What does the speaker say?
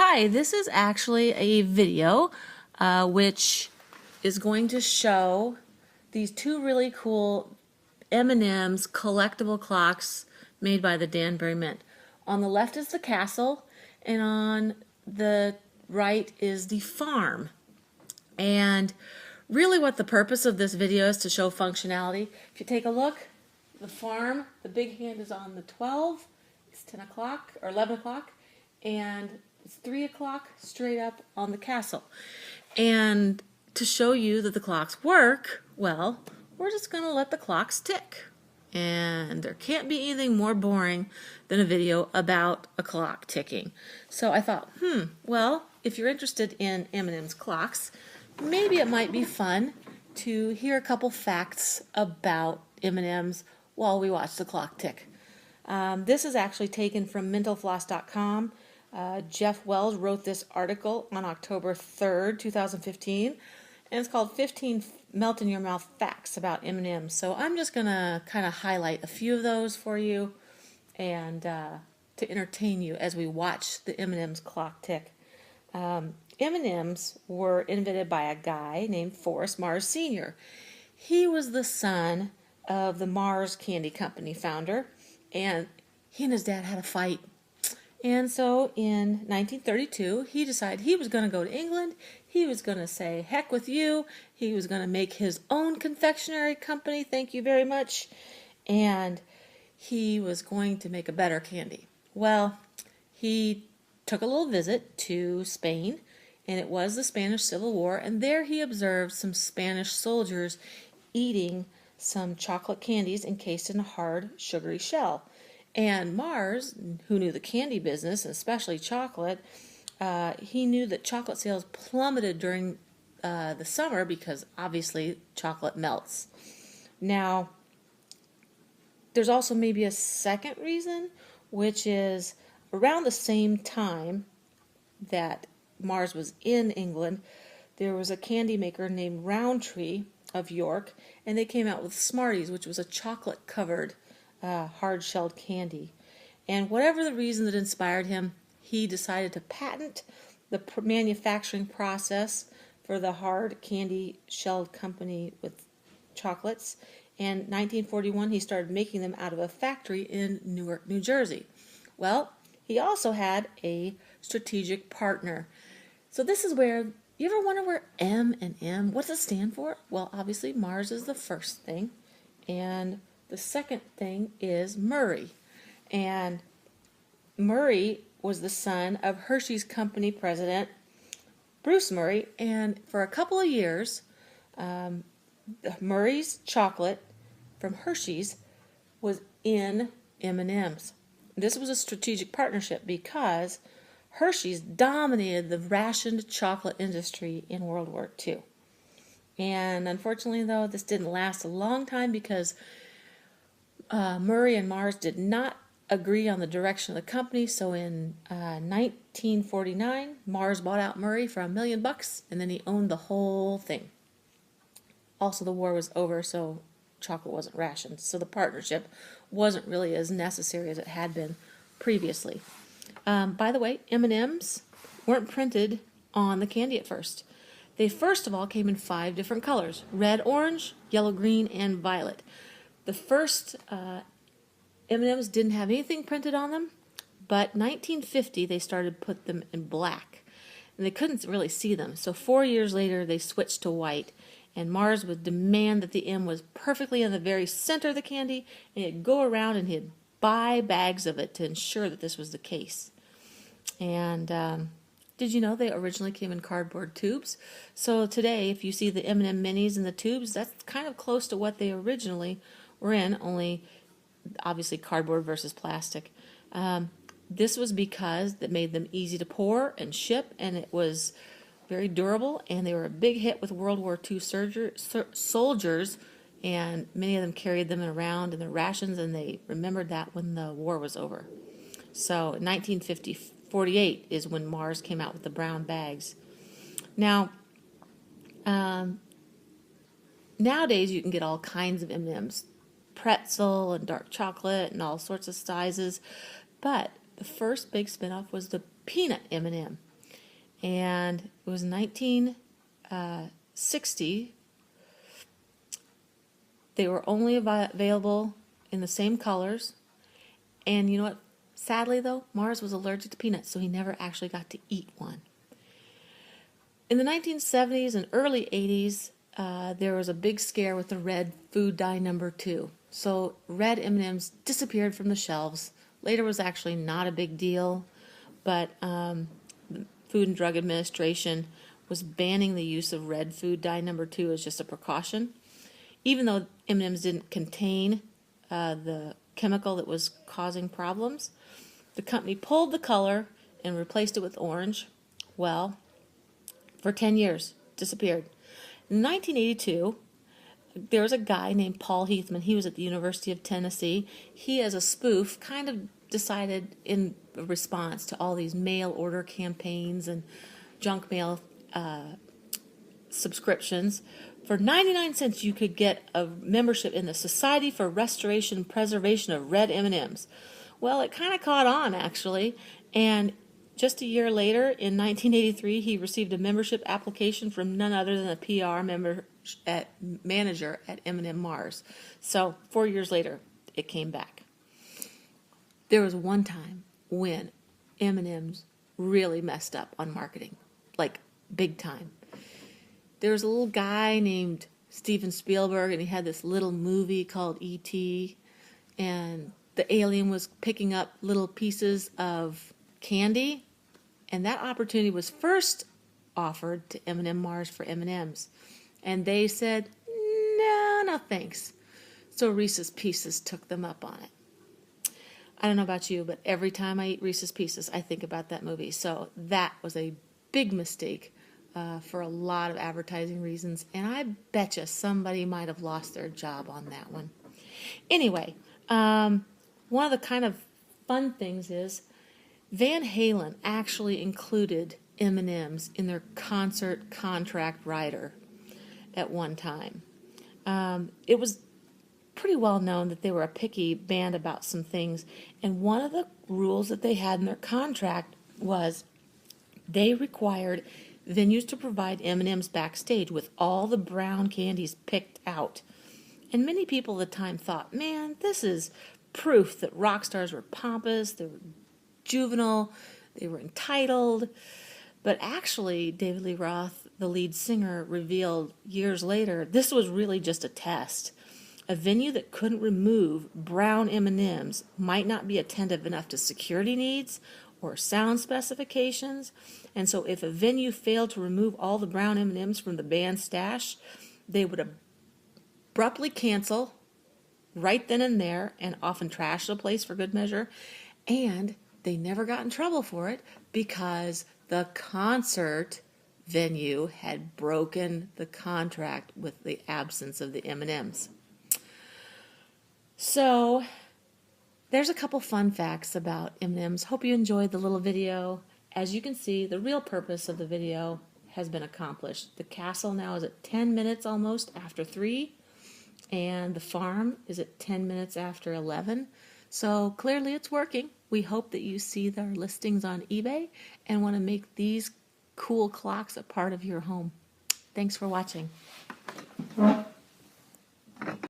Hi, this is actually a video which is going to show these two really cool M&M's collectible clocks made by the Danbury Mint. On the left is the castle, and on the right is the farm. And really what the purpose of this video is to show functionality. If you take a look, the farm, the big hand is on the 12, it's 10 o'clock or 11 o'clock, and it's 3 o'clock straight up on the castle. And to show you that the clocks work, well, we're just going to let the clocks tick. And there can't be anything more boring than a video about a clock ticking. So I thought, well, if you're interested in M&M's clocks, maybe it might be fun to hear a couple facts about M&M's while we watch the clock tick. This is actually taken from mentalfloss.com. Jeff Wells wrote this article on October 3rd, 2015, and it's called 15 Melt-in-Your-Mouth Facts About M&M's. So I'm just going to kind of highlight a few of those for you and to entertain you as we watch the M&M's clock tick. M&M's were invented by a guy named Forrest Mars Sr. He was the son of the Mars Candy Company founder, and he and his dad had a fight. And so in 1932, he decided he was going to go to England. He was going to say, heck with you. He was going to make his own confectionery company, thank you very much. And he was going to make a better candy. Well, he took a little visit to Spain, and it was the Spanish Civil War, and there he observed some Spanish soldiers eating some chocolate candies encased in a hard, sugary shell. And Mars, who knew the candy business, especially chocolate, he knew that chocolate sales plummeted during the summer because obviously chocolate melts. Now, there's also maybe a second reason, which is around the same time that Mars was in England, there was a candy maker named Rowntree of York, and they came out with Smarties, which was a chocolate-covered hard-shelled candy. And whatever the reason that inspired him, he decided to patent the manufacturing process for the hard candy-shelled company with chocolates. And in 1941, he started making them out of a factory in Newark, New Jersey. Well, he also had a strategic partner. So this is where, you ever wonder where M and M, what does it stand for? Well, obviously Mars is the first thing, and the second thing is Murray. And Murray was the son of Hershey's company president, Bruce Murray, and for a couple of years, Murray's chocolate from Hershey's was in M&M's. This was a strategic partnership because Hershey's dominated the rationed chocolate industry in World War II. And unfortunately, though, this didn't last a long time because Murray and Mars did not agree on the direction of the company. So in 1949, Mars bought out Murray for $1 million, and then he owned the whole thing. Also, the war was over, so chocolate wasn't rationed. So the partnership wasn't really as necessary as it had been previously. By the way, M&M's weren't printed on the candy at first. They first of all came in 5 different colors: red, orange, yellow, green, and violet. The first M&M's didn't have anything printed on them, but 1950 they started to put them in black, and they couldn't really see them. So 4 years later they switched to white, and Mars would demand that the M was perfectly in the very center of the candy, and he'd go around and he'd buy bags of it to ensure that this was the case. And did you know they originally came in cardboard tubes? So today, if you see the M&M minis in the tubes, that's kind of close to what they originally were in, only obviously cardboard versus plastic. This was because that made them easy to pour and ship, and it was very durable, and they were a big hit with World War II soldiers, and many of them carried them around in their rations, and they remembered that when the war was over. So in 1948 is when Mars came out with the brown bags. Now, nowadays you can get all kinds of M&Ms, pretzel and dark chocolate and all sorts of sizes, but the first big spin-off was the peanut M&M. And it was 1960. They were only available in the same colors. And you know what? Sadly, though, Mars was allergic to peanuts, so he never actually got to eat one. In the 1970s and early 80s, there was a big scare with the red food dye number 2. So red M&Ms disappeared from the shelves. Later was actually not a big deal, but the Food and Drug Administration was banning the use of red food dye number 2 as just a precaution. Even though M&Ms didn't contain the chemical that was causing problems, the company pulled the color and replaced it with orange. Well, for 10 years, disappeared. In 1982, there was a guy named Paul Heathman. He was at the University of Tennessee. He, as a spoof, kind of decided in response to all these mail order campaigns and junk mail subscriptions, for 99 cents you could get a membership in the Society for Restoration and Preservation of Red M&Ms. Well, it kind of caught on, actually, and just a year later, in 1983, he received a membership application from none other than a PR manager at M&M Mars. So 4 years later, it came back. There was one time when M&M's really messed up on marketing, like big time. There was a little guy named Steven Spielberg, and he had this little movie called E.T., and the alien was picking up little pieces of candy, and that opportunity was first offered to M&M Mars for M&Ms, and they said, no thanks. So Reese's Pieces took them up on it. I don't know about you, but every time I eat Reese's Pieces, I think about that movie. So that was a big mistake for a lot of advertising reasons, and I betcha somebody might have lost their job on that one. Anyway, one of the kind of fun things is Van Halen actually included M&Ms in their concert contract rider at one time. It was pretty well known that they were a picky band about some things, and one of the rules that they had in their contract was they required venues to provide M&Ms backstage with all the brown candies picked out. And many people at the time thought, man, this is proof that rock stars were pompous, they were juvenile, they were entitled. But actually, David Lee Roth, the lead singer, revealed years later this was really just a test. A venue that couldn't remove brown M&Ms might not be attentive enough to security needs or sound specifications, and so if a venue failed to remove all the brown M&Ms from the band stash, they would abruptly cancel right then and there and often trash the place for good measure, and they never got in trouble for it because the concert venue had broken the contract with the absence of the M&Ms. So there's a couple fun facts about M&Ms. Hope you enjoyed the little video. As you can see, the real purpose of the video has been accomplished. The castle now is at 10 minutes almost after 3, and the farm is at 10 minutes after 11. So clearly it's working. We hope that you see their listings on eBay and want to make these cool clocks a part of your home. Thanks for watching.